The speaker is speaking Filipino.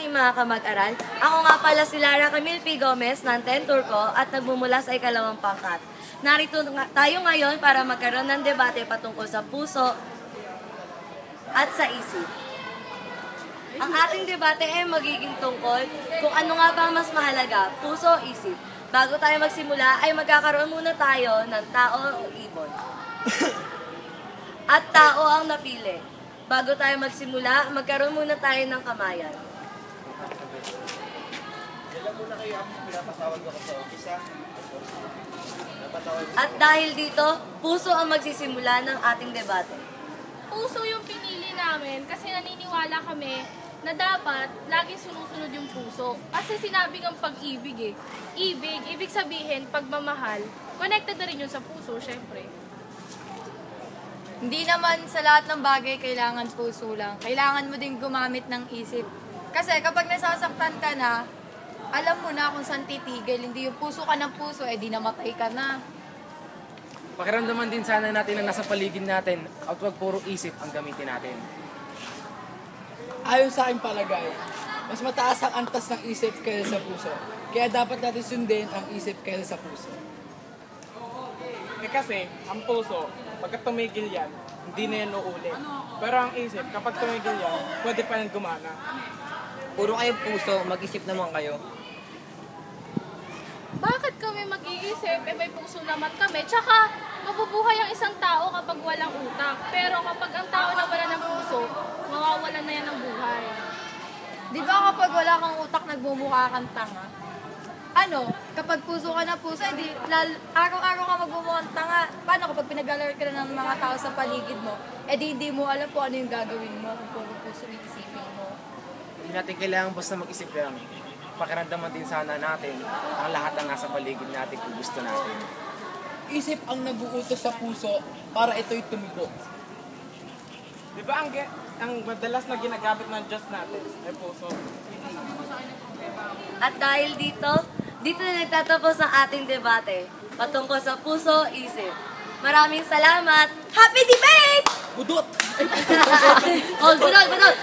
aking mga kamag-aral. Ako nga pala si Lara Camille P. Gomez ng 10 Turco at nagmumula sa ikalawang pangkat. Narito tayo ngayon para magkaroon ng debate patungkol sa puso at sa isip. Ang ating debate ay magiging tungkol kung ano nga ba ang mas mahalaga, puso o isip. Bago tayo magsimula ay magkakaroon muna tayo ng tao o ibon. At tao ang napili. Bago tayo magsimula, magkaroon muna tayo ng kamayan. At dahil dito, puso ang magsisimula ng ating debate. Puso yung pinili namin kasi naniniwala kami na dapat laging sinusunod yung puso. Kasi sinabi ng pag-ibig eh. Ibig sabihin, pagmamahal, connected na rin yun sa puso, syempre. Hindi naman sa lahat ng bagay kailangan puso lang. Kailangan mo din gumamit ng isip. Kasi kapag nasasaktan ka na, alam mo na kung saan titigil. Hindi yung puso ka ng puso, di namatay ka na. Pakiramdaman din sana natin na nasa paligid natin at wag puro isip ang gamitin natin. Ayon sa aking palagay, mas mataas ang antas ng isip kaysa sa puso. Kaya dapat natin sundin ang isip kaysa sa puso. Kasi, ang puso, pagka tumigil yan, hindi na yan uulit. Pero ang isip, kapag tumigil yan, pwede pa yan gumana. Puro kayong puso, mag-isip naman kayo. Bakit kami mag-iisip? May puso naman kami. Tsaka, mabubuhay ang isang tao kapag walang utak. Pero kapag ang tao na wala ng puso, mawawalan na yan ng buhay. Di ba kapag wala kang utak, nagmumukha kang tanga? Kapag puso ka na puso, araw-araw ka magmumukhang tanga. Paano kapag pinag-alert ka na ng mga tao sa paligid mo, hindi mo alam kung ano yung gagawin mo, kung puro puso yung isipin mo. Hindi natin kailangan basta mag-isip lang. Pakiramdaman din sana natin ang lahat ng nasa paligid natin kung gusto natin. Isip ang nag-uutos sa puso para ito'y tumigo. Di ba ang madalas na ginagamit ng Diyos natin ay puso? At dahil dito na nagtatapos ang ating debate patungkol sa puso, isip. Maraming salamat! Happy debate! Budot! Oh, budot!